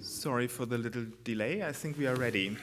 Sorry for the little delay. I think we are ready.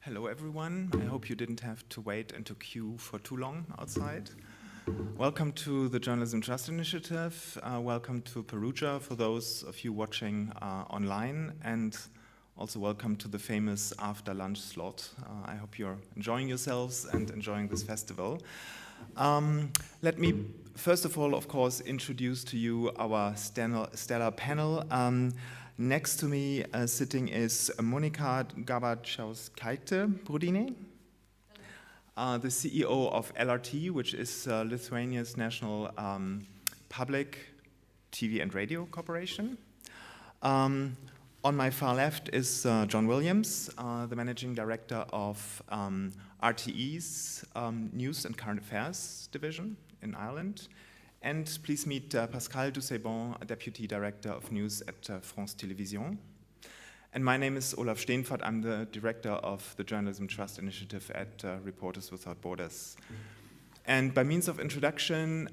Hello everyone, I hope you didn't have to wait and to queue for too long outside. Welcome to the Journalism Trust Initiative, welcome to Perugia for those of you watching online, and also welcome to the famous after lunch slot. I hope you're enjoying yourselves and enjoying this festival. Let me first of all, of course, introduce to you our stellar panel. Next to me sitting is Monika Garbačiauskaitė-Budrienė, the CEO of LRT, which is Lithuania's national public TV and radio corporation. On my far left is John Williams, the managing director of RTE's News and Current Affairs division in Ireland. And please meet Pascal Doucet-Bon, Deputy Director of News at France Télévisions. And my name is Olaf Steenfert. I'm the Director of the Journalism Trust Initiative at Reporters Without Borders. And by means of introduction,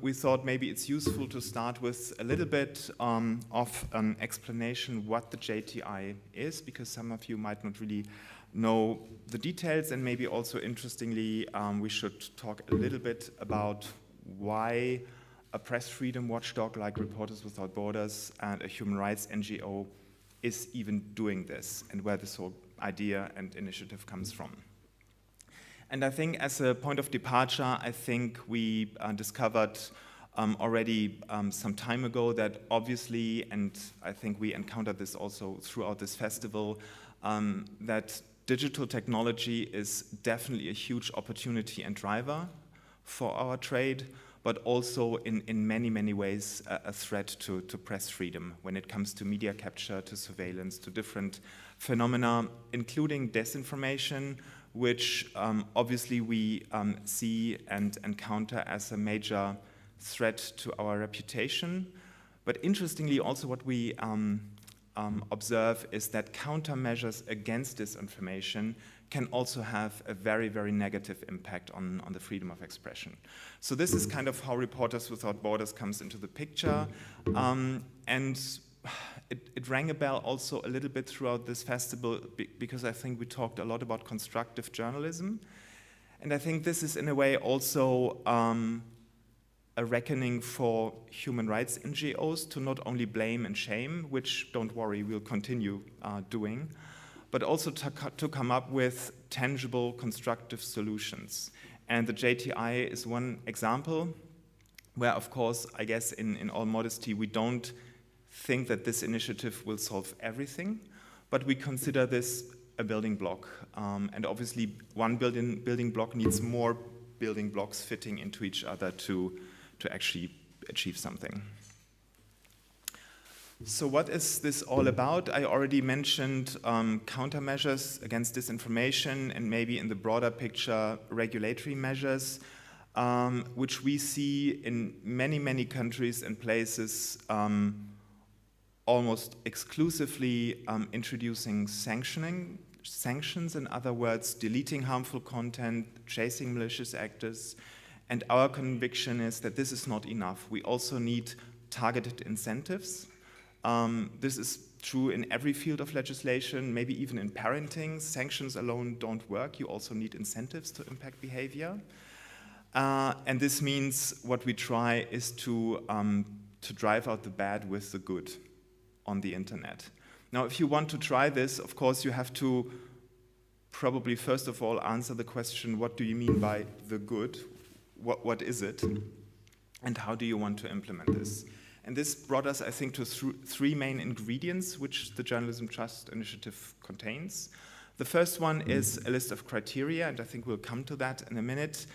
we thought maybe it's useful to start with a little bit of an explanation what the JTI is, because some of you might not really know the details, and maybe also interestingly, we should talk a little bit about why a press freedom watchdog like Reporters Without Borders and a human rights NGO is even doing this, and where this whole idea and initiative comes from. And I think as a point of departure, I think we discovered already some time ago that obviously, and I think we encountered this also throughout this festival, that digital technology is definitely a huge opportunity and driver for our trade, but also in many, many ways a threat to press freedom when it comes to media capture, to surveillance, to different phenomena, including disinformation, which obviously we see and encounter as a major threat to our reputation. But interestingly, also what we observe is that countermeasures against disinformation can also have a very, very negative impact on the freedom of expression. So this is kind of how Reporters Without Borders comes into the picture. And it rang a bell also a little bit throughout this festival because I think we talked a lot about constructive journalism. And I think this is in a way also a reckoning for human rights NGOs to not only blame and shame, which, don't worry, we'll continue doing, but also to come up with tangible, constructive solutions. And the JTI is one example where, of course, I guess in all modesty, we don't think that this initiative will solve everything, but we consider this a building block. And obviously, one building block needs more building blocks fitting into each other to actually achieve something. So what is this all about? I already mentioned countermeasures against disinformation and maybe in the broader picture, regulatory measures, which we see in many, many countries and places almost exclusively introducing sanctions, in other words, deleting harmful content, chasing malicious actors. And our conviction is that this is not enough. We also need targeted incentives This is true in every field of legislation, maybe even in parenting. Sanctions alone don't work. You also need incentives to impact behavior. And this means what we try is to drive out the bad with the good on the internet. Now, if you want to try this, of course, you have to probably first of all answer the question, what do you mean by the good? What is it? And how do you want to implement this? And this brought us, I think, to three main ingredients which the Journalism Trust Initiative contains. The first one is a list of criteria, and I think we'll come to that in a minute,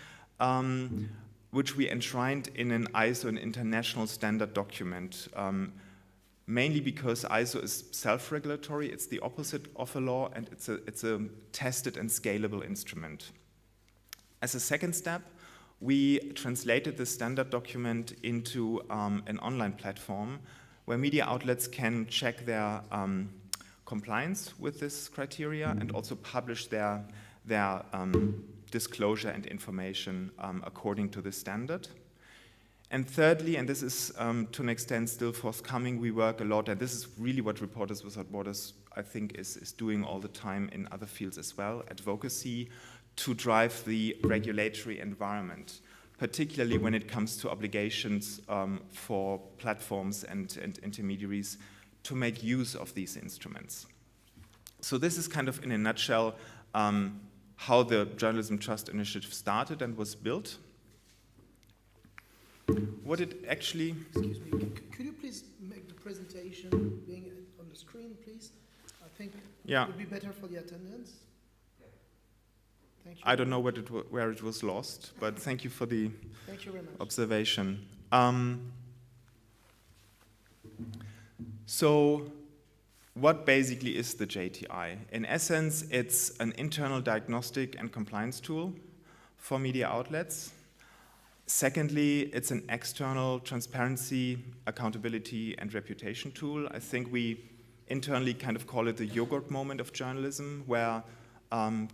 which we enshrined in an ISO, an international standard document, mainly because ISO is self-regulatory. It's the opposite of a law, and it's a tested and scalable instrument. As a second step, we translated the standard document into an online platform where media outlets can check their compliance with this criteria and also publish their disclosure and information according to the standard. And thirdly, and this is to an extent still forthcoming, we work a lot, and this is really what Reporters Without Borders, I think, is doing all the time in other fields as well, advocacy, to drive the regulatory environment, particularly when it comes to obligations for platforms and intermediaries to make use of these instruments. So this is kind of, in a nutshell, how the Journalism Trust Initiative started and was built. What it actually... Excuse me, could you please make the presentation being on the screen, please? I think it would be better for the attendance. Thank you. I don't know where it was lost, but thank you for the observation. So what basically is the JTI? In essence, it's an internal diagnostic and compliance tool for media outlets. Secondly, it's an external transparency, accountability, and reputation tool. I think we internally kind of call it the yogurt moment of journalism, where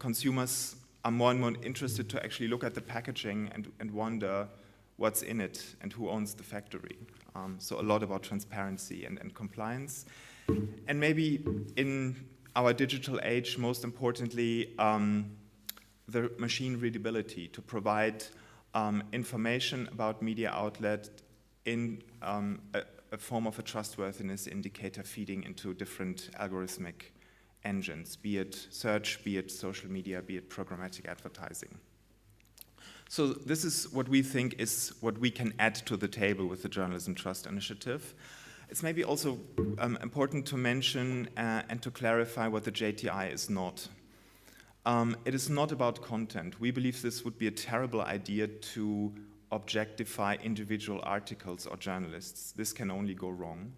consumers are more and more interested to actually look at the packaging and wonder what's in it and who owns the factory. So a lot about transparency and compliance. And maybe in our digital age, most importantly, the machine readability, to provide information about media outlet in a form of a trustworthiness indicator feeding into different algorithmic engines, be it search, be it social media, be it programmatic advertising. So this is what we think is what we can add to the table with the Journalism Trust Initiative. It's maybe also important to mention and to clarify what the JTI is not. It is not about content. We believe this would be a terrible idea to objectify individual articles or journalists. This can only go wrong.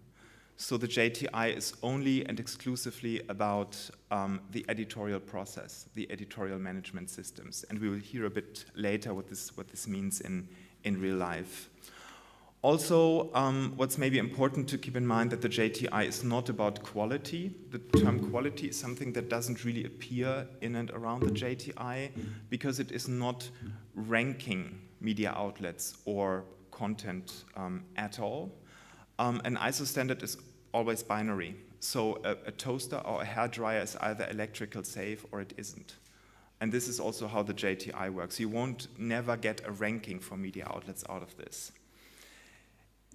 So the JTI is only and exclusively about the editorial process, the editorial management systems. And we will hear a bit later what this means in real life. Also, what's maybe important to keep in mind that the JTI is not about quality. The term quality is something that doesn't really appear in and around the JTI because it is not ranking media outlets or content at all. An ISO standard is always binary. So a toaster or a hairdryer is either electrical safe or it isn't. And this is also how the JTI works. You won't never get a ranking for media outlets out of this.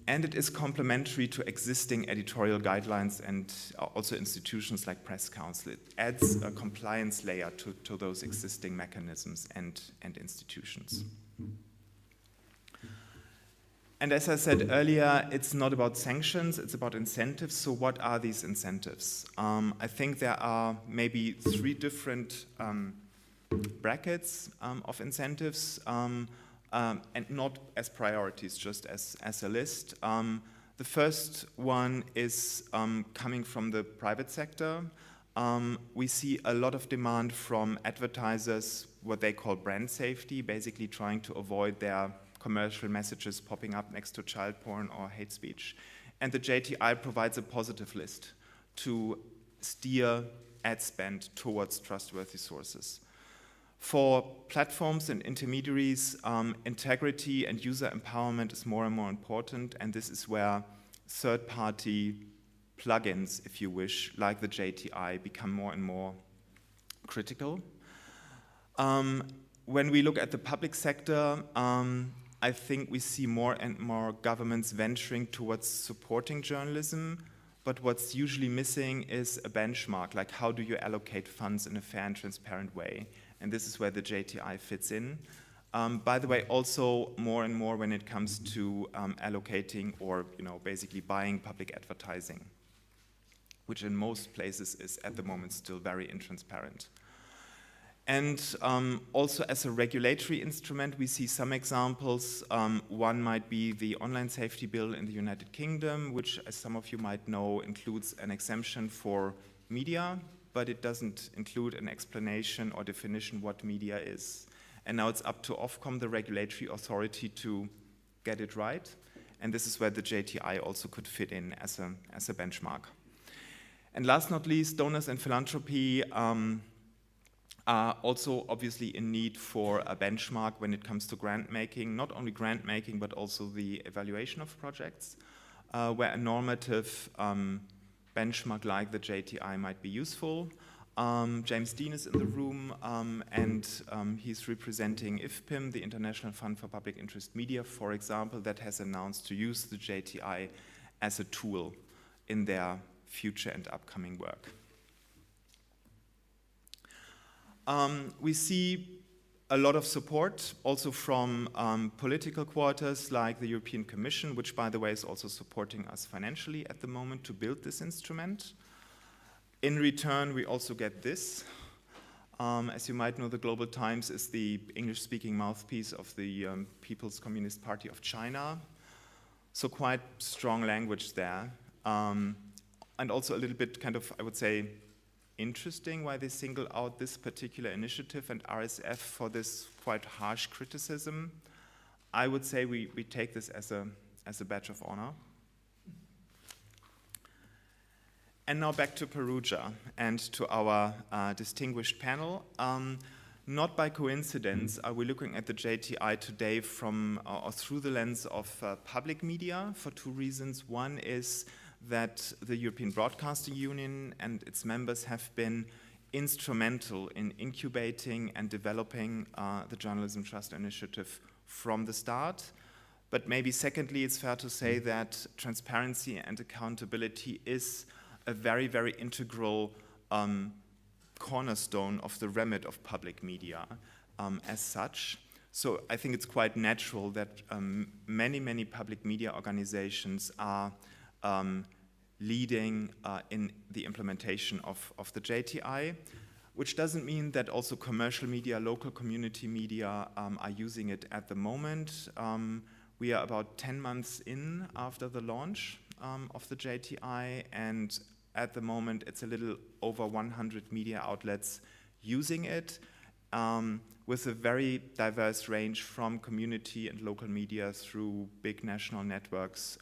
And it is complementary to existing editorial guidelines and also institutions like Press Council. It adds a compliance layer to those existing mechanisms and institutions. And as I said earlier, it's not about sanctions, it's about incentives. So what are these incentives? I think there are maybe three different brackets of incentives. And not as priorities, just as a list. The first one is coming from the private sector. We see a lot of demand from advertisers, what they call brand safety, basically trying to avoid their commercial messages popping up next to child porn or hate speech. And the JTI provides a positive list to steer ad spend towards trustworthy sources. For platforms and intermediaries, integrity and user empowerment is more and more important, and this is where third-party plugins, if you wish, like the JTI, become more and more critical. When we look at the public sector, I think we see more and more governments venturing towards supporting journalism, but what's usually missing is a benchmark, like how do you allocate funds in a fair and transparent way? And this is where the JTI fits in. By the way, also more and more when it comes to allocating or basically buying public advertising, which in most places is at the moment still very intransparent. And also as a regulatory instrument, we see some examples. One might be the Online Safety Bill in the United Kingdom, which, as some of you might know, includes an exemption for media, but it doesn't include an explanation or definition what media is. And now it's up to Ofcom, the regulatory authority, to get it right. And this is where the JTI also could fit in as a benchmark. And last not least, donors and philanthropy are also obviously in need for a benchmark when it comes to grant making, not only grant making, but also the evaluation of projects, where a normative benchmark like the JTI might be useful. James Dean is in the room, and he's representing IFPIM, the International Fund for Public Interest Media, for example, that has announced to use the JTI as a tool in their future and upcoming work. We see a lot of support also from political quarters like the European Commission, which, by the way, is also supporting us financially at the moment to build this instrument. In return, we also get this. As you might know, the Global Times is the English-speaking mouthpiece of the People's Communist Party of China. So quite strong language there. And also a little bit kind of, I would say, interesting why they single out this particular initiative and RSF for this quite harsh criticism. I would say we take this as a badge of honor. And now back to Perugia and to our distinguished panel. Not by coincidence are we looking at the JTI today from or through the lens of public media for two reasons. One is that the European Broadcasting Union and its members have been instrumental in incubating and developing the Journalism Trust Initiative from the start. But maybe secondly, it's fair to say that transparency and accountability is a very, very integral cornerstone of the remit of public media as such. So I think it's quite natural that many, many public media organizations are leading in the implementation of the JTI, which doesn't mean that also commercial media, local community media are using it at the moment. We are about 10 months in after the launch of the JTI, and at the moment it's a little over 100 media outlets using it, with a very diverse range from community and local media through big national networks,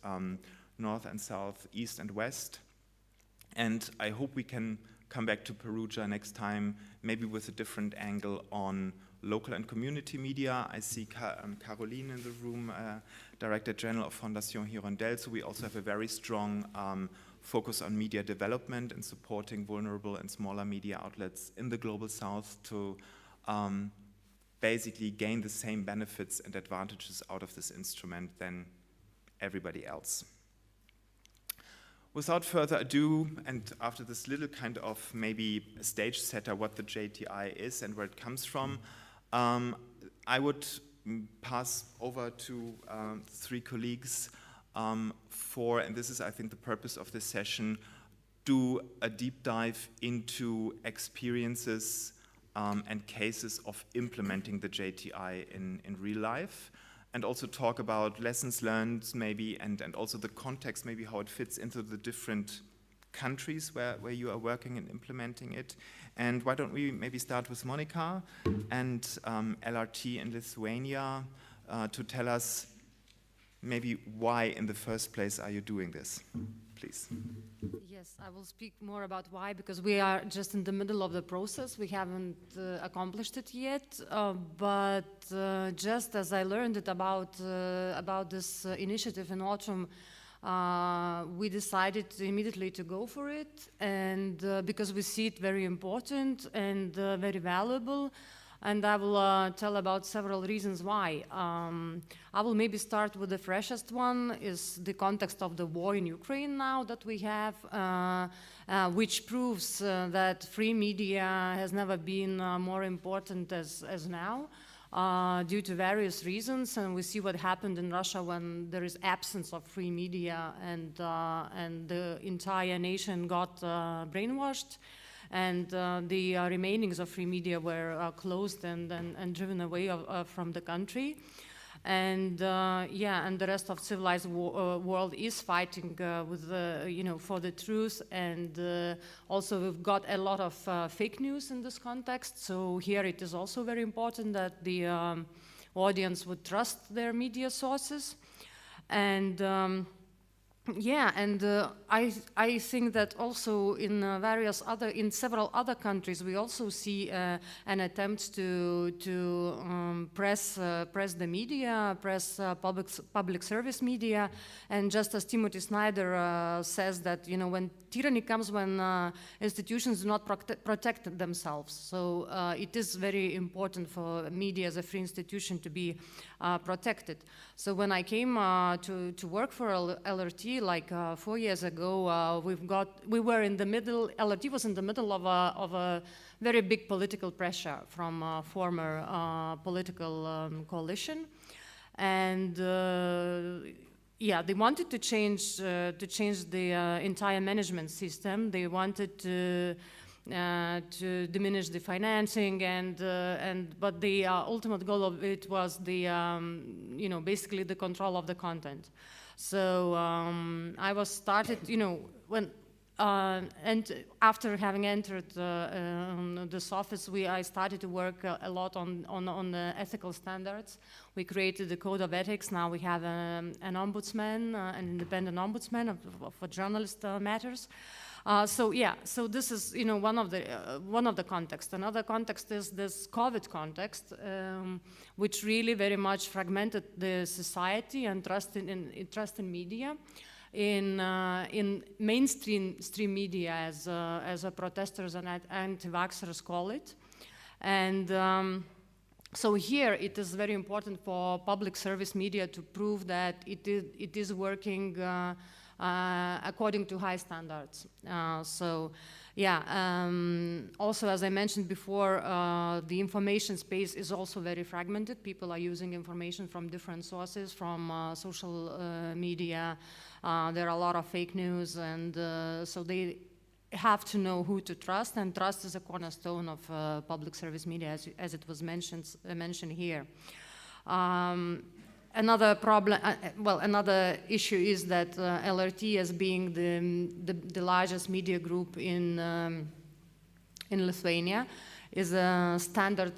north and south, east and west. And I hope we can come back to Perugia next time, maybe with a different angle on local and community media. I see Caroline in the room, Director General of Fondation Hirondelle. So we also have a very strong focus on media development and supporting vulnerable and smaller media outlets in the Global South to basically gain the same benefits and advantages out of this instrument than everybody else. Without further ado, and after this little kind of maybe stage setter what the JTI is and where it comes from, I would pass over to three colleagues and this is, I think, the purpose of this session, do a deep dive into experiences and cases of implementing the JTI in real life, and also talk about lessons learned maybe, and also the context, maybe how it fits into the different countries where you are working and implementing it. And why don't we maybe start with Monica and LRT in Lithuania to tell us maybe why in the first place are you doing this, please. Yes, I will speak more about why, because we are just in the middle of the process. We haven't accomplished it yet, but just as I learned it about this initiative in autumn, we decided immediately to go for it, and because we see it very important and very valuable. And I will tell about several reasons why. I will maybe start with the freshest one, is the context of the war in Ukraine now that we have, which proves that free media has never been more important as now. Due to various reasons, and we see what happened in Russia when there is absence of free media, and the entire nation got brainwashed, and the remainings of free media were closed and driven away from the country. And yeah, and the rest of civilized world is fighting with for the truth, and also we've got a lot of fake news in this context. So here it is also very important that the audience would trust their media sources, and yeah, and I think that also in several other countries we also see an attempt to press the media, press public service media, and just as Timothy Snyder says that when tyranny comes when institutions do not protect themselves. So it is very important for media as a free institution to be protected. So when I came to work for LRT like 4 years ago, we were in the middle. LRT was in the middle of a very big political pressure from a former political coalition, and yeah, they wanted to change the entire management system. They wanted to diminish the financing, but the ultimate goal of it was the basically the control of the content. So I was started when and after having entered this office, I started to work a lot on the ethical standards. We created the code of ethics. Now we have an ombudsman, an independent ombudsman for journalist matters. So yeah, so this is one of the contexts. Another context is this COVID context, which really very much fragmented the society and trust in media, in mainstream media, as protesters and anti-vaxxers call it, and. So here it is very important for public service media to prove that it is working according to high standards. So yeah, also as I mentioned before, the information space is also very fragmented. People are using information from different sources, from social media. There are a lot of fake news, and so they have to know who to trust, and trust is a cornerstone of public service media, as it was mentioned here. Another problem, another issue is that LRT, as being the largest media group in Lithuania, is a standard.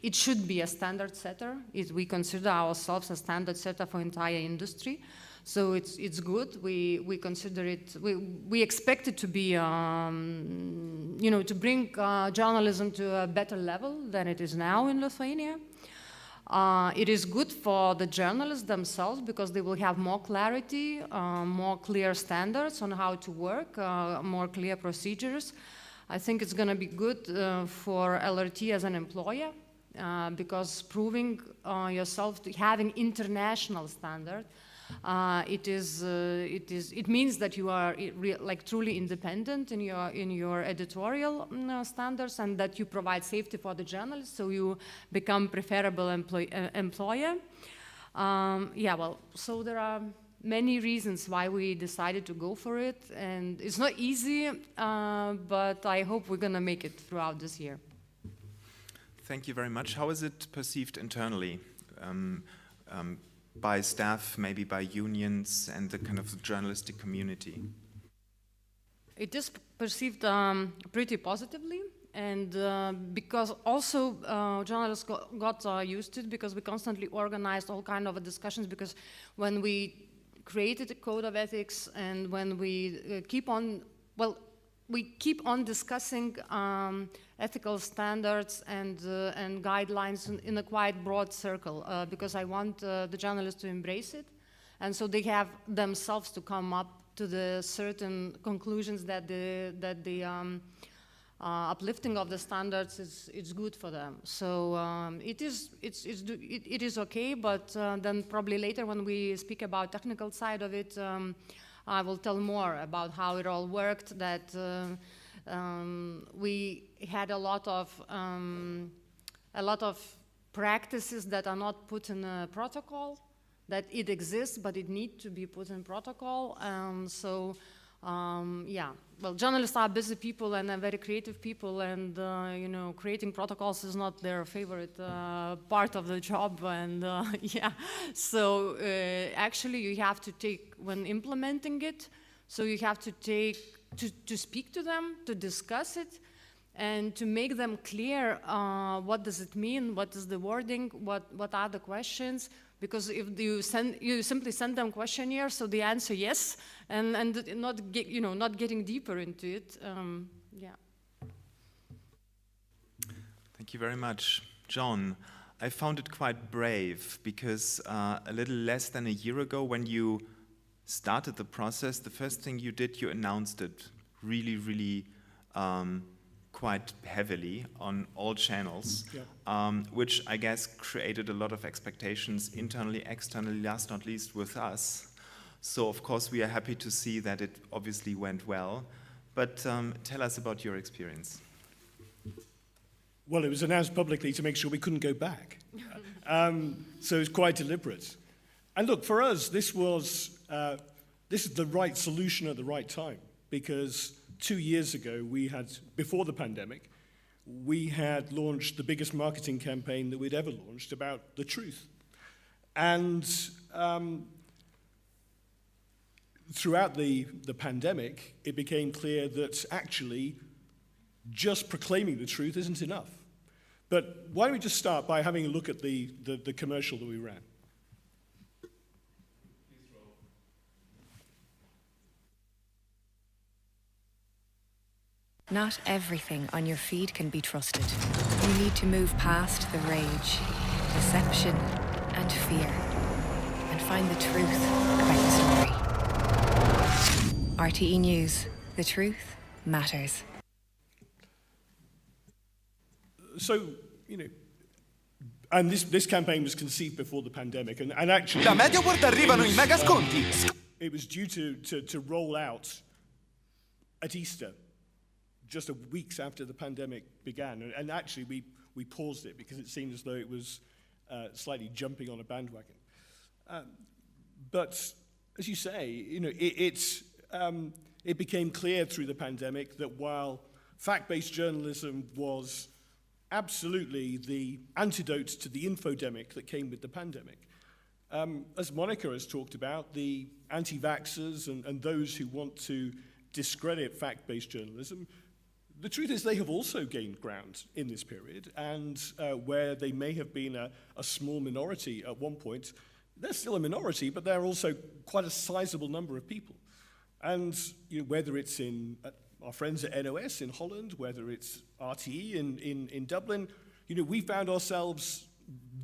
It should be a standard setter. We consider ourselves a standard setter for entire industry. So it's good. We consider it. We expect it to be, to bring journalism to a better level than it is now in Lithuania. It is good for the journalists themselves because they will have more clarity, more clear standards on how to work, more clear procedures. I think it's going to be good for LRT as an employer because proving yourself to having international standard. It means that you are truly independent in your editorial standards, and that you provide safety for the journalists, so you become preferable employer. So there are many reasons why we decided to go for it, and it's not easy, but I hope we're gonna make it throughout this year. Thank you very much. How is it perceived internally? By staff, maybe by unions and the kind of journalistic community? It is perceived pretty positively, and because also journalists got used to it, because we constantly organized all kind of discussions, because when we created a code of ethics and when we keep on discussing ethical standards and guidelines in a quite broad circle, because I want the journalists to embrace it And so they have themselves to come up to the certain conclusions that the uplifting of the standards is good for them. So it is okay, but then probably later when we speak about technical side of it, I will tell more about how it all worked. That we had a lot of practices that are not put in a protocol. That it exists, but it needs to be put in protocol. Yeah, well, journalists are busy people and very creative people, and creating protocols is not their favorite part of the job. And yeah, so actually, you have to take when implementing it. So you have to to speak to them, to discuss it, and to make them clear what does it mean, what is the wording, what are the questions. Because if you simply send them questionnaires, so they answer yes, and not getting deeper into it. Yeah. Thank you very much, John. I found it quite brave because a little less than a year ago, when you started the process, the first thing you did, you announced it really, really quite heavily on all channels, which I guess created a lot of expectations internally, externally, last not least with us. So of course we are happy to see that it obviously went well, but tell us about your experience. Well, it was announced publicly to make sure we couldn't go back. So it was quite deliberate. And look, for us, this is the right solution at the right time, because 2 years ago, before the pandemic, we had launched the biggest marketing campaign that we'd ever launched about the truth. And throughout the pandemic, it became clear that actually just proclaiming the truth isn't enough. But why don't we just start by having a look at the commercial that we ran. Not everything on your feed can be trusted. You need to move past the rage, deception, and fear, and find the truth about the story. RTE News. The truth matters. So, and this campaign was conceived before the pandemic, and actually Da Mediaport arrivano i mega sconti. It was due to roll out at Easter, just weeks after the pandemic began, and actually we paused it because it seemed as though it was slightly jumping on a bandwagon. But as you say, it became clear through the pandemic that while fact-based journalism was absolutely the antidote to the infodemic that came with the pandemic, as Monica has talked about, the anti-vaxxers and those who want to discredit fact-based journalism, the truth is they have also gained ground in this period, and where they may have been a small minority at one point, they're still a minority, but they're also quite a sizable number of people. And whether it's in our friends at NOS in Holland, whether it's RTE in Dublin, we found ourselves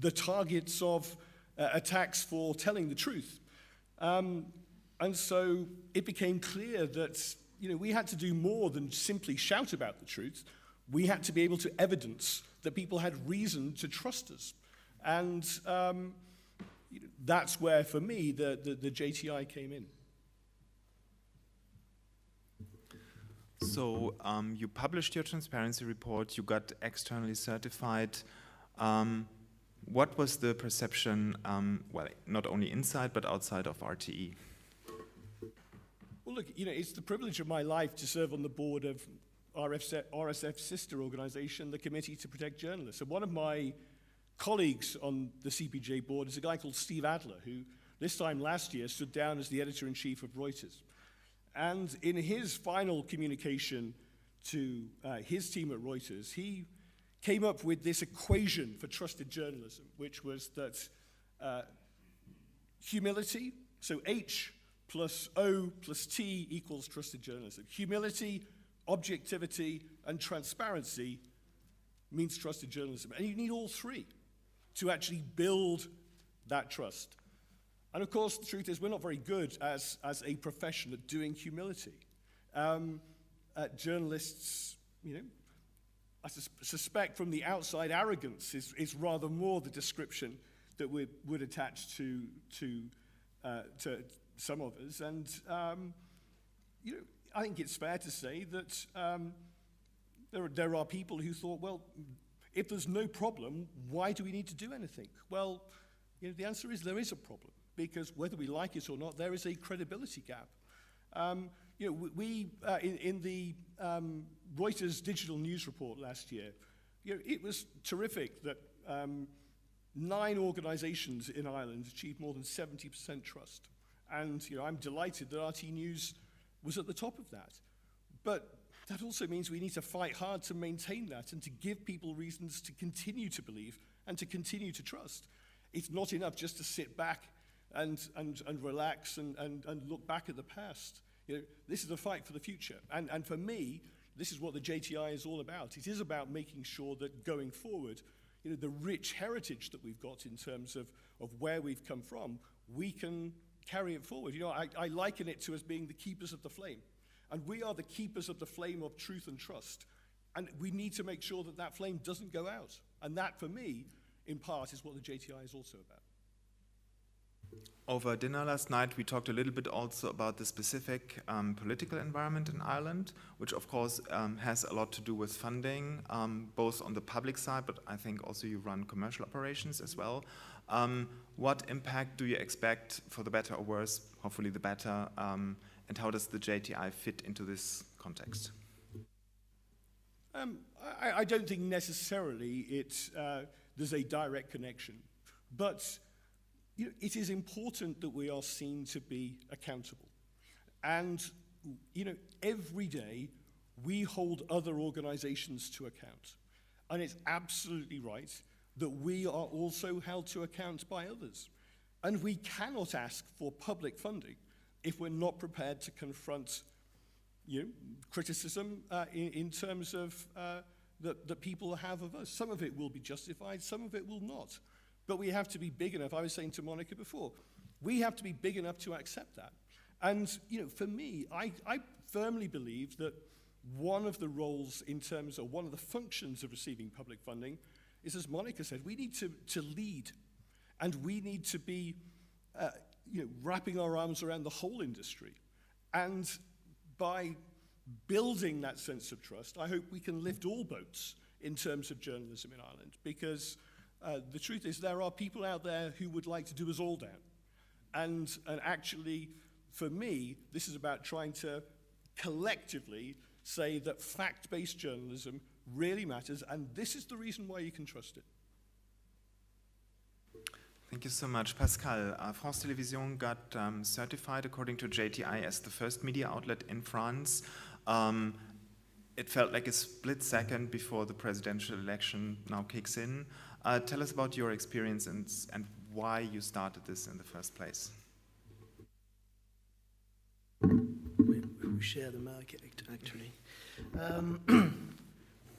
the targets of attacks for telling the truth. And so it became clear that we had to do more than simply shout about the truth. We had to be able to evidence that people had reason to trust us. And that's where, for me, the JTI came in. So you published your transparency report, you got externally certified. What was the perception, well, not only inside, but outside of RTE? Well, look, it's the privilege of my life to serve on the board of RSF's sister organization, the Committee to Protect Journalists. And one of my colleagues on the CPJ board is a guy called Steve Adler, who this time last year stood down as the editor-in-chief of Reuters. And in his final communication to his team at Reuters, he came up with this equation for trusted journalism, which was that humility, so H plus O plus T equals trusted journalism. Humility, objectivity, and transparency means trusted journalism. And you need all three to actually build that trust. And of course, the truth is we're not very good as a profession at doing humility. Journalists, I suspect from the outside, arrogance is rather more the description that we would attach to some of us. And I think it's fair to say that there are people who thought, well, if there's no problem, why do we need to do anything? Well, the answer is there is a problem, because whether we like it or not, there is a credibility gap. In the Reuters digital news report last year, it was terrific that 9 organizations in Ireland achieved more than 70% trust. And I'm delighted that RT News was at the top of that. But that also means we need to fight hard to maintain that and to give people reasons to continue to believe and to continue to trust. It's not enough just to sit back and relax and look back at the past. This is a fight for the future. And for me, this is what the JTI is all about. It is about making sure that going forward, the rich heritage that we've got in terms of where we've come from, we can carry it forward. I liken it to us being the keepers of the flame. And we are the keepers of the flame of truth and trust. And we need to make sure that that flame doesn't go out. And that, for me, in part, is what the JTI is also about. Over dinner last night, we talked a little bit also about the specific political environment in Ireland, which of course has a lot to do with funding, both on the public side, but I think also you run commercial operations as well. What impact do you expect, for the better or worse, hopefully the better, and how does the JTI fit into this context? I don't think necessarily there's a direct connection, but it is important that we are seen to be accountable. And every day we hold other organizations to account. And it's absolutely right that we are also held to account by others. And we cannot ask for public funding if we're not prepared to confront criticism in terms of that people have of us. Some of it will be justified, some of it will not. But we have to be big enough. I was saying to Monica before, we have to be big enough to accept that. And for me, I firmly believe that one of the roles in terms of one of the functions of receiving public funding is, as Monica said, we need to lead, and we need to be wrapping our arms around the whole industry. And by building that sense of trust, I hope we can lift all boats in terms of journalism in Ireland, because the truth is there are people out there who would like to do us all down. And actually, for me, this is about trying to collectively say that fact-based journalism really matters, and this is the reason why you can trust it. Thank you so much. Pascal, France Télévisions got certified according to JTI as the first media outlet in France. It felt like a split second before the presidential election now kicks in. Tell us about your experience and why you started this in the first place. We share the market, actually.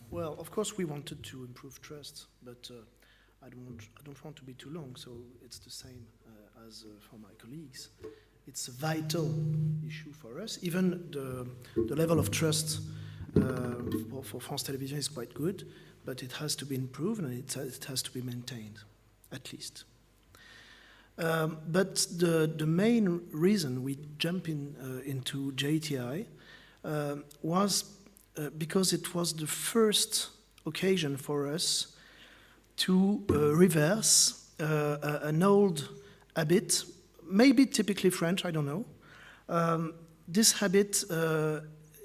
Well, of course, we wanted to improve trust, but I don't want to be too long, so it's the same as for my colleagues. It's a vital issue for us. Even the level of trust for France Télévisions is quite good, but it has to be improved and it has to be maintained, at least. But the main reason we jump into JTI was because it was the first occasion for us to reverse an old habit, maybe typically French, I don't know. This habit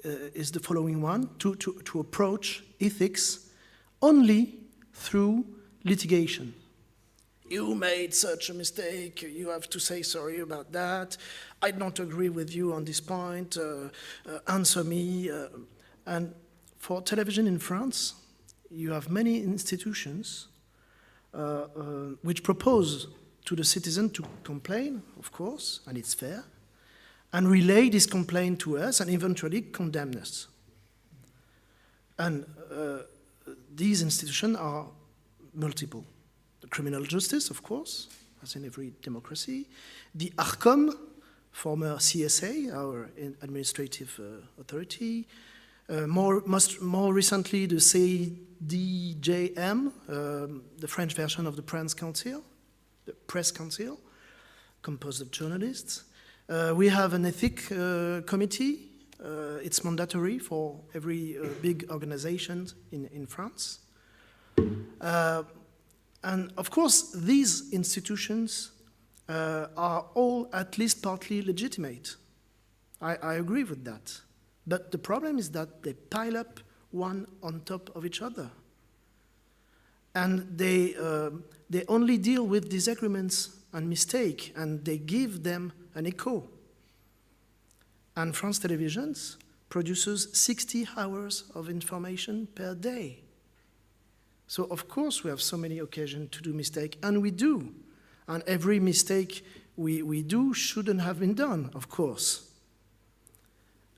is the following one, to approach ethics only through litigation. You made such a mistake, you have to say sorry about that, I don't agree with you on this point, answer me. And for television in France, you have many institutions which propose to the citizen to complain, of course, and it's fair, and relay this complaint to us and eventually condemn us. And these institutions are multiple. The criminal justice, of course, as in every democracy. The ARCOM, former CSA, our administrative authority. More recently, the CDJM, the French version of the Press Council, composed of journalists. We have an ethics committee. It's mandatory for every big organization in France. And of course, these institutions are all at least partly legitimate. I agree with that. But the problem is that they pile up one on top of each other. And they only deal with disagreements and mistakes, and they give them an echo. And France Televisions produces 60 hours of information per day. So of course we have so many occasions to do mistakes, and we do. And every mistake we do shouldn't have been done, of course.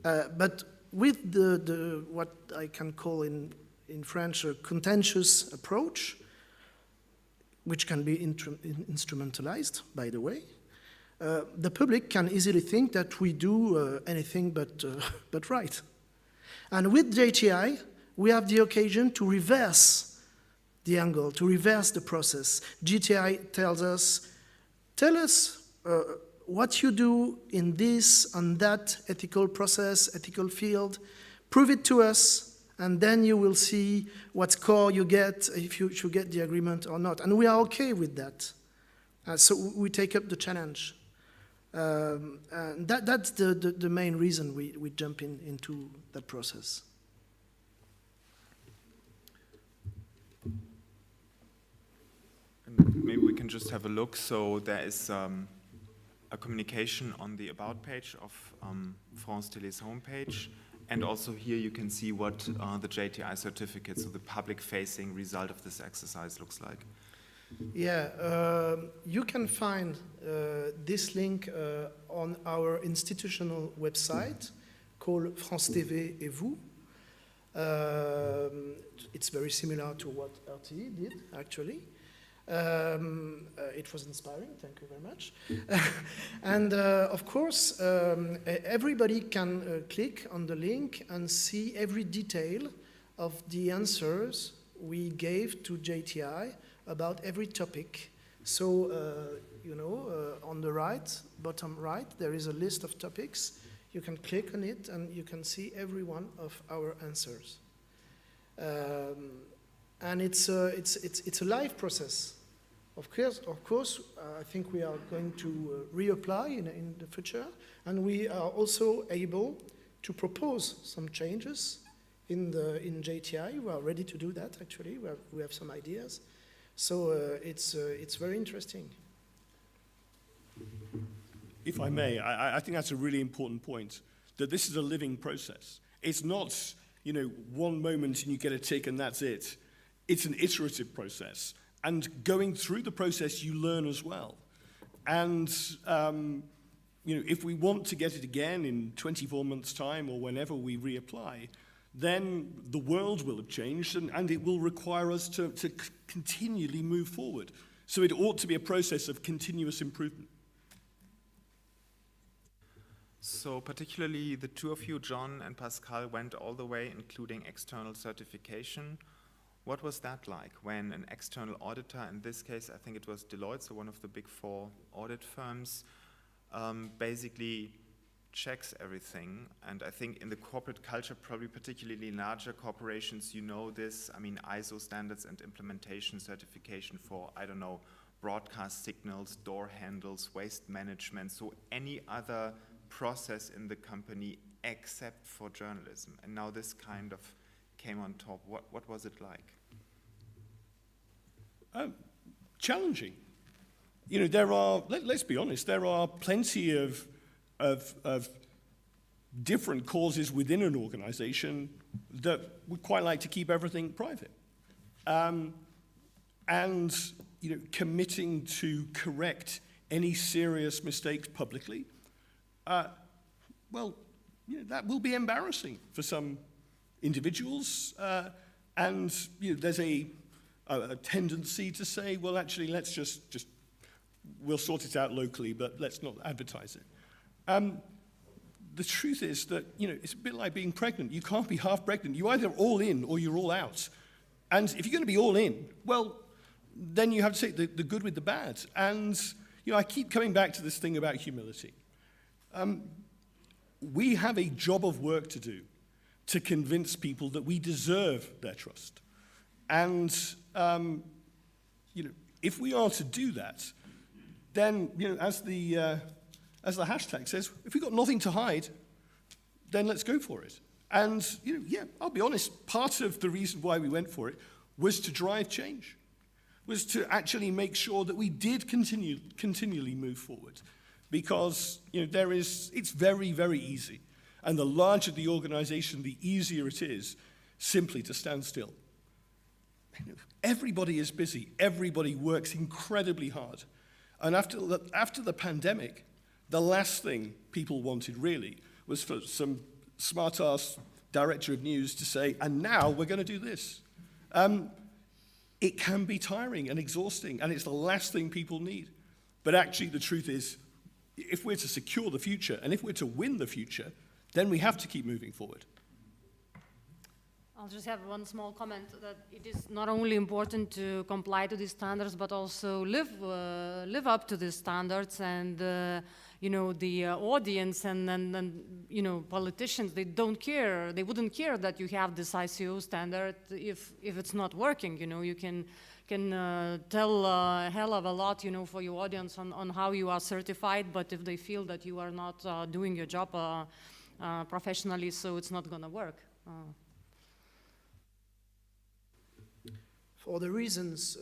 But with the what I can call in French a contentious approach, which can be instrumentalized, by the way, the public can easily think that we do anything but right. And with JTI, we have the occasion to reverse the angle, to reverse the process. JTI tells us, tell us what you do in this and that ethical process, ethical field, prove it to us, and then you will see what score you get, if you should get the agreement or not. And we are okay with that. So we take up the challenge. And that's the main reason we jump into that process. And maybe we can just have a look. So there is a communication on the About page of France Télé's homepage. And also here you can see what the JTI certificate, so the public-facing result of this exercise looks like. Yeah, you can find this link on our institutional website called France TV et vous. It's very similar to what RTE did, actually. It was inspiring, thank you very much. And of course, everybody can click on the link and see every detail of the answers we gave to JTI about every topic. So, on the right, bottom right, there is a list of topics. You can click on it and you can see every one of our answers. And it's a live process. Of course, I think we are going to reapply in the future, and we are also able to propose some changes in JTI. We are ready to do that. Actually, we have some ideas. So it's very interesting. If I may, I think that's a really important point, that this is a living process. It's not, one moment and you get a tick and that's it. It's an iterative process. And going through the process, you learn as well. And, if we want to get it again in 24 months' time or whenever we reapply, then the world will have changed and it will require us to continually move forward. So it ought to be a process of continuous improvement. So particularly the two of you, John and Pascal, went all the way, including external certification. What was that like when an external auditor, in this case I think it was Deloitte, so one of the big 4 audit firms, basically checks everything? And I think in the corporate culture, probably particularly larger corporations, you know this, ISO standards and implementation certification for, broadcast signals, door handles, waste management, so any other process in the company except for journalism. And now this kind of came on top. What was it like? Challenging. Let's be honest, there are plenty of different causes within an organization that would quite like to keep everything private. And committing to correct any serious mistakes publicly, that will be embarrassing for some individuals, and there's a tendency to say, well, actually, let's just we'll sort it out locally, but let's not advertise it. The truth is that, you know, it's a bit like being pregnant. You can't be half pregnant. You're either all in or you're all out. And if you're going to be all in, well, then you have to take the good with the bad. And, you know, I keep coming back to this thing about humility. We have a job of work to do to convince people that we deserve their trust. And, you know, if we are to do that, then, you know, as the hashtag says, if we've got nothing to hide, then let's go for it. And, you know, yeah, I'll be honest, part of the reason why we went for it was to drive change, was to actually make sure that we did continually move forward. Because, you know, it's very, very easy. And the larger the organization, the easier it is simply to stand still. Everybody is busy. Everybody works incredibly hard. And after the pandemic, the last thing people wanted really was for some smart-ass director of news to say, and now we're going to do this. It can be tiring and exhausting, and it's the last thing people need. But actually, the truth is, if we're to secure the future, and if we're to win the future, then we have to keep moving forward. I'll just have one small comment that it is not only important to comply to these standards, but also live up to these standards. And you know, the audience and you know, politicians, they don't care. They wouldn't care that you have this ICO standard if it's not working. You know, you can tell a hell of a lot, you know, for your audience on how you are certified. But if they feel that you are not doing your job professionally, so it's not going to work. For the reasons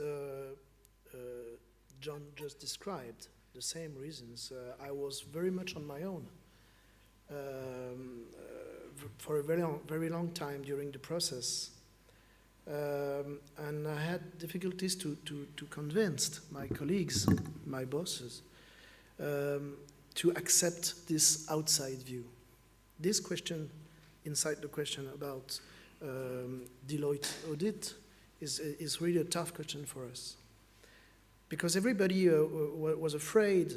John just described, the same reasons, I was very much on my own for a very long time during the process. And I had difficulties to convince my colleagues, my bosses, to accept this outside view. This question, inside the question about Deloitte audit, is really a tough question for us. Because everybody was afraid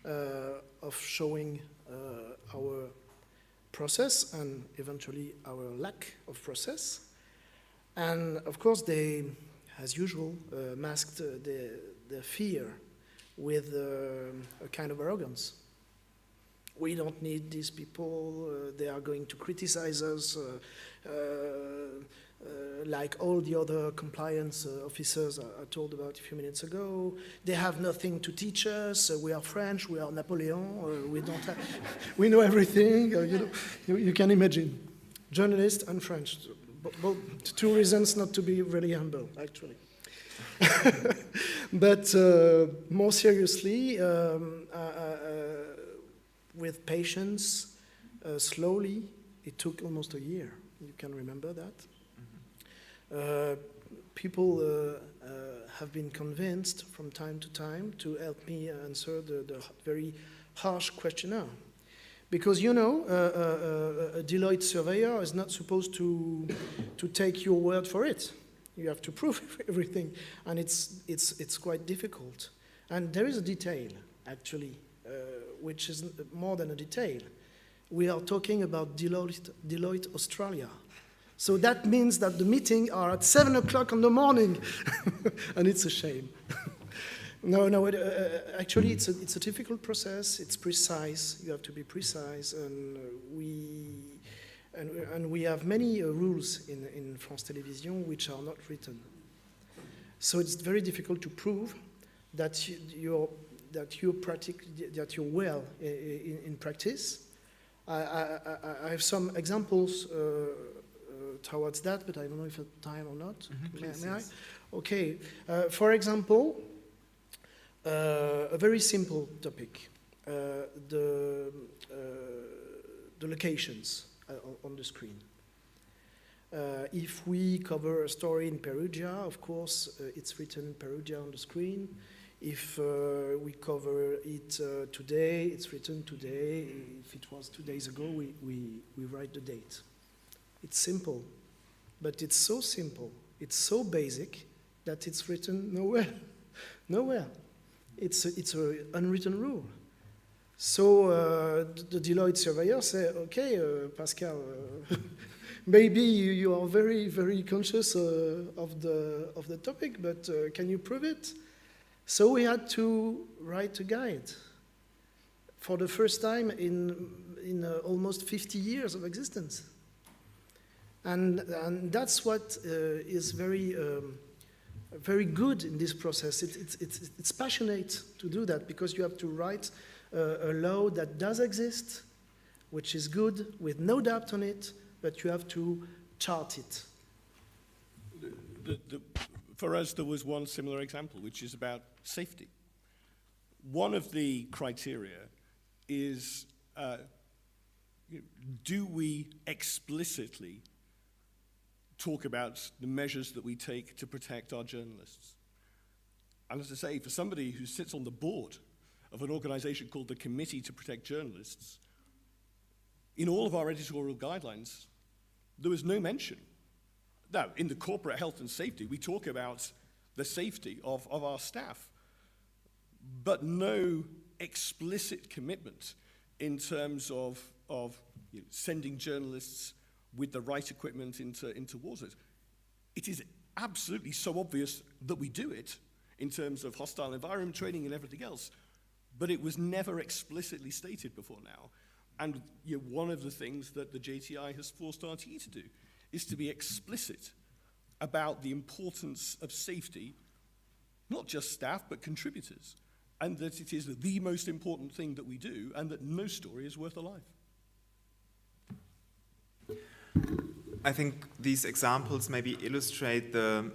of showing our process and eventually our lack of process. And of course they, as usual, masked their fear with a kind of arrogance. We don't need these people, they are going to criticize us, like all the other compliance officers I told about a few minutes ago. They have nothing to teach us. We are French, we are Napoleon, we don't have, we know everything. You know, you can imagine, journalists and French, both two reasons not to be really humble, actually. But more seriously, with patience, slowly, it took almost a year. You can remember that. People have been convinced from time to time to help me answer the very harsh questionnaire. Because, you know, a Deloitte surveyor is not supposed to take your word for it. You have to prove everything, and it's quite difficult. And there is a detail, actually, which is more than a detail. We are talking about Deloitte Australia. So that means that the meetings are at 7 o'clock in the morning, and it's a shame. No, actually it's a difficult process. It's precise. You have to be precise, and we have many rules in France Télévisions which are not written. So it's very difficult to prove that you're well in practice. I have some examples towards that, but I don't know if I have time or not. Please, may yes. I? Okay. For example, a very simple topic: the locations on the screen. If we cover a story in Perugia, of course, it's written Perugia on the screen. If we cover it today, it's written today. If it was 2 days ago, we write the date. It's simple, but it's so simple, it's so basic that it's written nowhere, nowhere. it's an unwritten rule. So the Deloitte surveyor said, okay, Pascal, maybe you are very, very conscious of the topic, but can you prove it? So we had to write a guide for the first time in almost 50 years of existence. And that's what is very, very good in this process. It's passionate to do that, because you have to write a law that does exist, which is good, with no doubt on it, but you have to chart it. For us, there was one similar example, which is about safety. One of the criteria is, do we explicitly talk about the measures that we take to protect our journalists? And as I say, for somebody who sits on the board of an organization called the Committee to Protect Journalists, in all of our editorial guidelines, there was no mention. Now, in the corporate health and safety, we talk about the safety of our staff, but no explicit commitment in terms of sending journalists with the right equipment into war zones. It is absolutely so obvious that we do it in terms of hostile environment training and everything else, but it was never explicitly stated before now. And one of the things that the JTI has forced RTE to do is to be explicit about the importance of safety, not just staff, but contributors, and that it is the most important thing that we do, and that no story is worth a life. I think these examples maybe illustrate the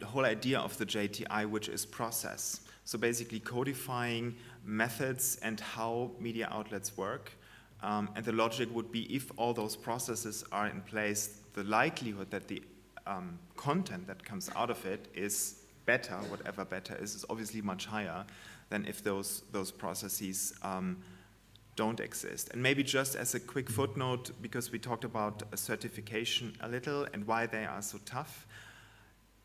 whole idea of the JTI, which is process. So basically codifying methods and how media outlets work. And the logic would be, if all those processes are in place, the likelihood that the content that comes out of it is better, whatever better is obviously much higher than if those processes don't exist. And maybe just as a quick footnote, because we talked about certification a little and why they are so tough.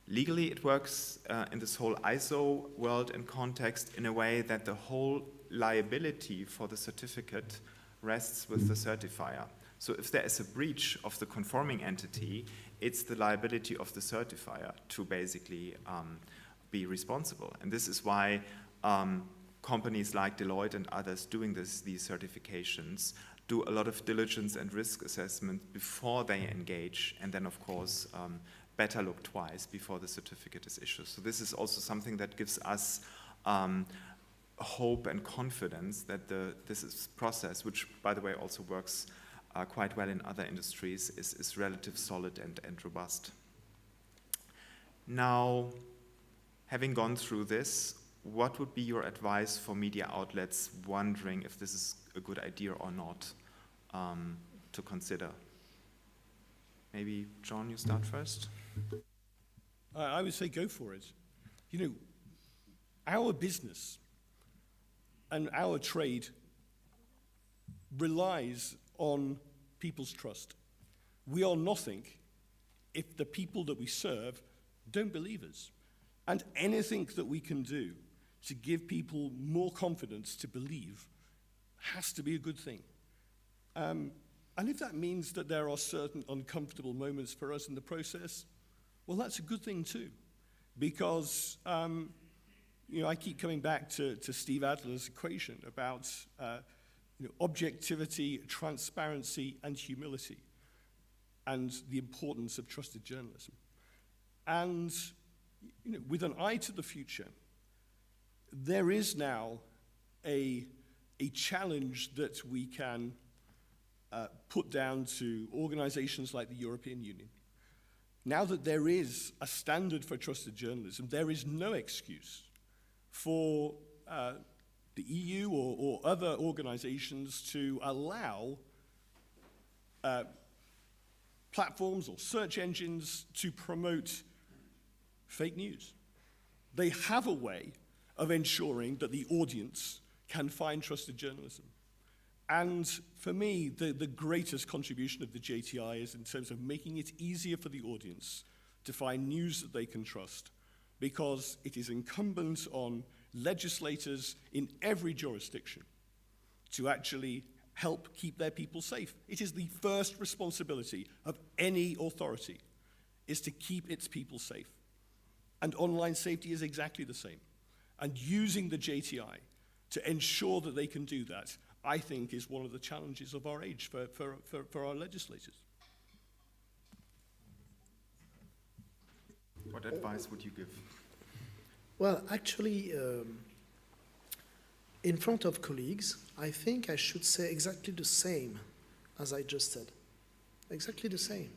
Legally, it works in this whole ISO world and context in a way that the whole liability for the certificate rests with the certifier. So if there is a breach of the conforming entity, it's the liability of the certifier to basically be responsible. And this is why companies like Deloitte and others doing these certifications do a lot of diligence and risk assessment before they engage, and then of course better look twice before the certificate is issued. So this is also something that gives us hope and confidence that this process, which by the way also works quite well in other industries, is relatively solid and robust. Now, having gone through this, what would be your advice for media outlets wondering if this is a good idea or not to consider? Maybe, John, you start first. I would say go for it. You know, our business and our trade relies on people's trust. We are nothing if the people that we serve don't believe us. And anything that we can do to give people more confidence to believe has to be a good thing. And if that means that there are certain uncomfortable moments for us in the process, well, that's a good thing too. Because I keep coming back to Steve Adler's equation about objectivity, transparency, and humility, and the importance of trusted journalism. And with an eye to the future, there is now a challenge that we can put down to organizations like the European Union. Now that there is a standard for trusted journalism, there is no excuse for the EU or other organizations to allow platforms or search engines to promote fake news. They have a way of ensuring that the audience can find trusted journalism. And for me, the greatest contribution of the JTI is in terms of making it easier for the audience to find news that they can trust, because it is incumbent on legislators in every jurisdiction to actually help keep their people safe. It is the first responsibility of any authority, is to keep its people safe. And online safety is exactly the same. And using the JTI to ensure that they can do that, I think, is one of the challenges of our age for our legislators. What advice would you give? Well, actually, in front of colleagues, I think I should say exactly the same as I just said. Exactly the same.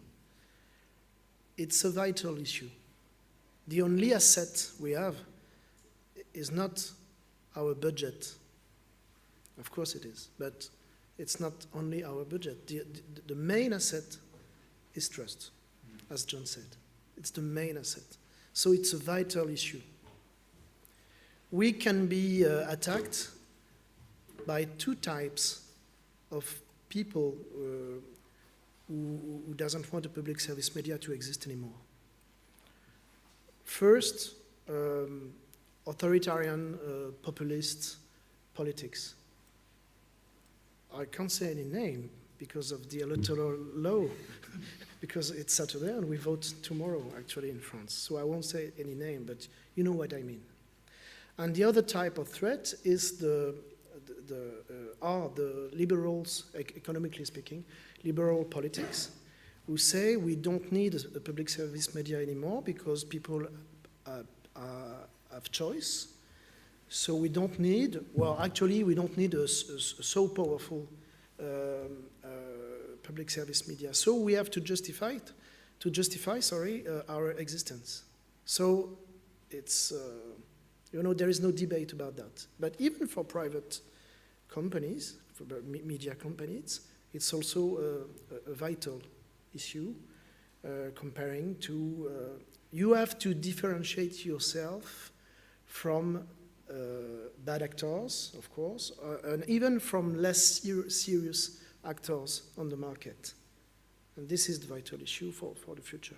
It's a vital issue. The only asset we have is not our budget. Of course it is, but it's not only our budget. The main asset is trust, as John said. It's the main asset. So it's a vital issue. We can be attacked by two types of people who doesn't want the public service media to exist anymore. First, authoritarian populist politics. I can't say any name because of the electoral law, because it's Saturday and we vote tomorrow actually in France. So I won't say any name, but you know what I mean. And the other type of threat is the liberals, economically speaking, liberal politics, who say we don't need a public service media anymore because people have choice. So we don't need, well, actually, we don't need a so powerful public service media. So we have to justify our existence. So it's, there is no debate about that. But even for private companies, for media companies, it's also a vital issue comparing to, you have to differentiate yourself from bad actors, of course, and even from less serious actors on the market. And this is the vital issue for the future.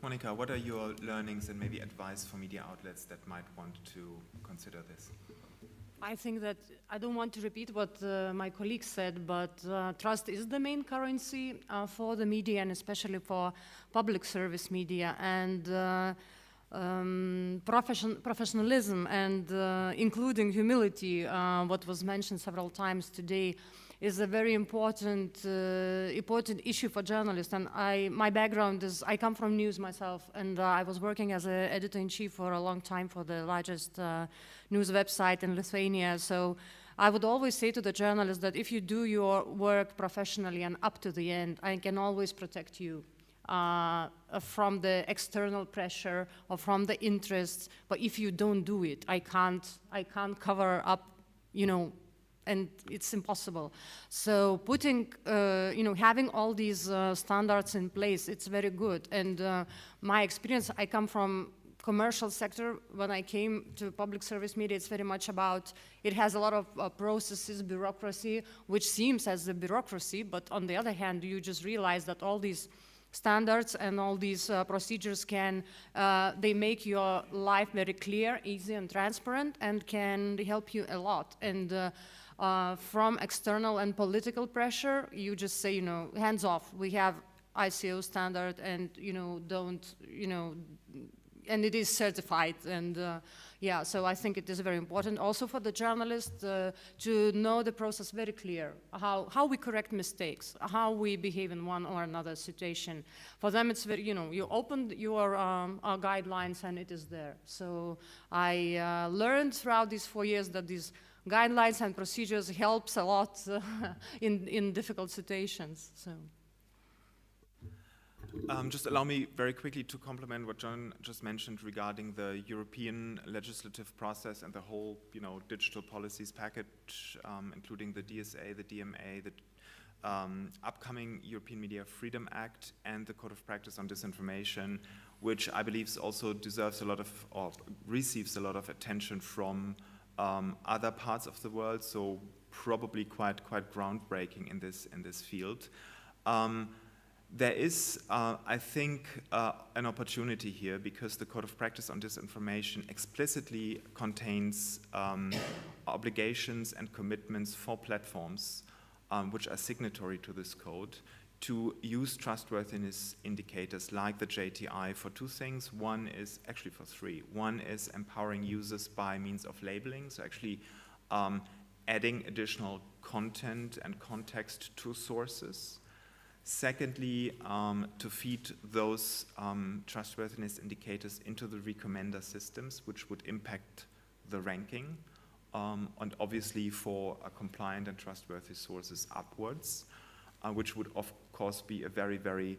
Monica, what are your learnings and maybe advice for media outlets that might want to consider this? I think that I don't want to repeat what my colleague said, but trust is the main currency for the media and especially for public service media. And professionalism and including humility, what was mentioned several times today, is a very important issue for journalists. And my background is, I come from news myself, and I was working as an editor-in-chief for a long time for the largest news website in Lithuania. So I would always say to the journalists that if you do your work professionally and up to the end, I can always protect you from the external pressure or from the interests. But if you don't do it, I can't cover up, and it's impossible. So putting, having all these standards in place, it's very good. And my experience, I come from commercial sector. When I came to public service media, it's very much about, it has a lot of processes, bureaucracy, which seems as a bureaucracy, but on the other hand, you just realize that all these standards and all these procedures they make your life very clear, easy and transparent, and can help you a lot. And from external and political pressure, you just say, hands off. We have ICO standard, and and it is certified. And yeah, so I think it is very important also for the journalist to know the process very clear, how we correct mistakes, how we behave in one or another situation. For them, it's very, you open your guidelines and it is there. So I learned throughout these 4 years that these guidelines and procedures helps a lot in difficult situations. So. Just allow me very quickly to complement what John just mentioned regarding the European legislative process and the whole, digital policies package, including the DSA, the DMA, the upcoming European Media Freedom Act, and the Code of Practice on Disinformation, which I believe also deserves a lot of, or receives a lot of attention from other parts of the world. So probably quite groundbreaking in this field. There is, I think, an opportunity here because the Code of Practice on Disinformation explicitly contains obligations and commitments for platforms which are signatory to this code to use trustworthiness indicators like the JTI for two things. One is, actually for three. One is empowering users by means of labeling, so actually adding additional content and context to sources. Secondly, to feed those trustworthiness indicators into the recommender systems, which would impact the ranking, and obviously for compliant and trustworthy sources upwards, which would of course be a very, very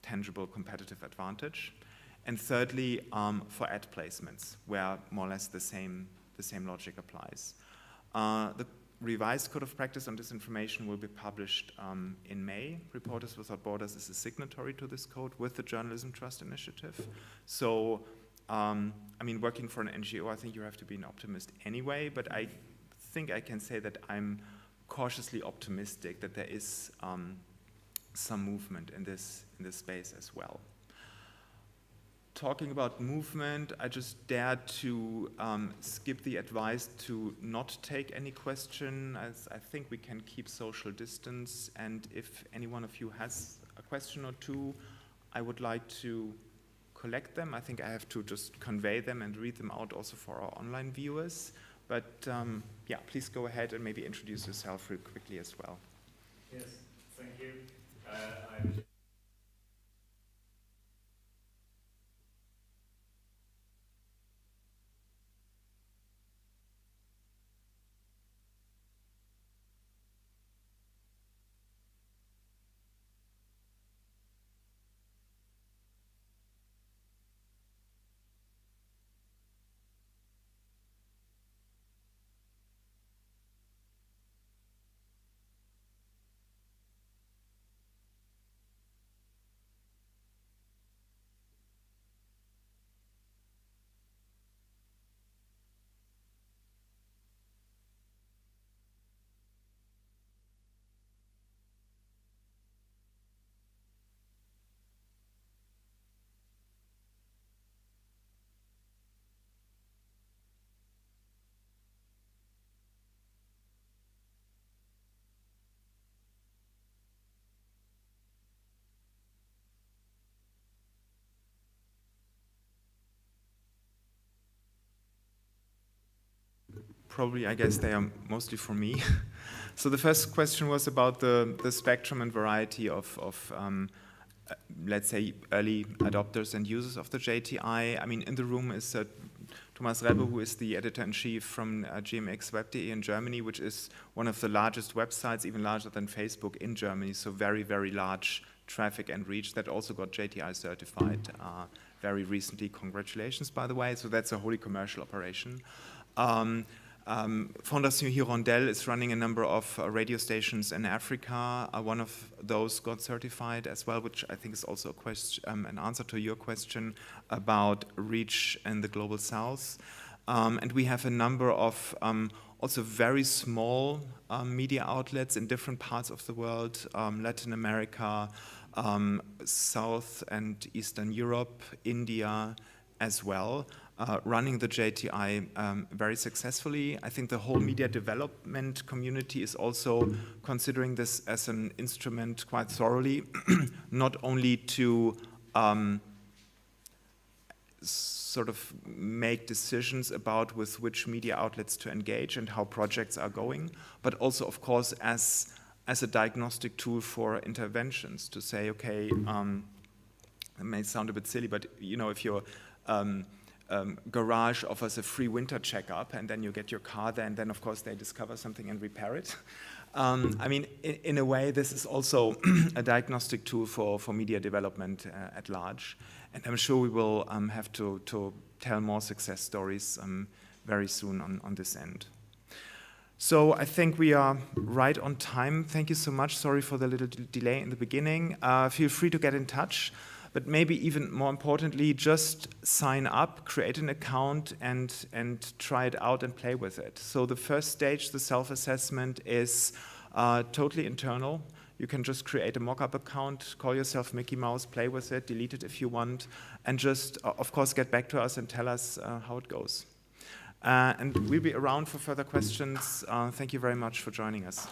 tangible competitive advantage. And thirdly, for ad placements, where more or less the same logic applies. The revised Code of Practice on Disinformation will be published in May. Reporters Without Borders is a signatory to this code with the Journalism Trust Initiative. So, I mean, working for an NGO, I think you have to be an optimist anyway, but I think I can say that I'm cautiously optimistic that there is some movement in this space as well. Talking about movement, I just dared to skip the advice to not take any question, as I think we can keep social distance, and if any one of you has a question or two, I would like to collect them. I think I have to just convey them and read them out also for our online viewers, but yeah, please go ahead and maybe introduce yourself real quickly as well. Yes, thank you. Probably, I guess they are mostly for me. So the first question was about the spectrum and variety of let's say, early adopters and users of the JTI. I mean, in the room is Thomas Rebbe, who is the editor-in-chief from gmx-web.de in Germany, which is one of the largest websites, even larger than Facebook in Germany, so very, very large traffic and reach, that also got JTI certified very recently. Congratulations, by the way. So that's a wholly commercial operation. Fondation Hirondelle is running a number of radio stations in Africa. One of those got certified as well, which I think is also a question, an answer to your question about reach in the global south. And we have a number of also very small media outlets in different parts of the world, Latin America, South and Eastern Europe, India as well. Running the JTI very successfully. I think the whole media development community is also considering this as an instrument quite thoroughly, not only to sort of make decisions about with which media outlets to engage and how projects are going, but also, of course, as a diagnostic tool for interventions to say, okay, it may sound a bit silly, but you know, if you're garage offers a free winter checkup, and then you get your car there, and then of course they discover something and repair it. I mean, in a way, this is also a diagnostic tool for media development at large, and I'm sure we will have to tell more success stories very soon on this end. So I think we are right on time. Thank you so much. Sorry for the little delay in the beginning. Feel free to get in touch. But maybe even more importantly, just sign up, create an account, and try it out and play with it. So the first stage, the self-assessment, is totally internal. You can just create a mock-up account, call yourself Mickey Mouse, play with it, delete it if you want, and just, of course, get back to us and tell us how it goes. And we'll be around for further questions. Thank you very much for joining us.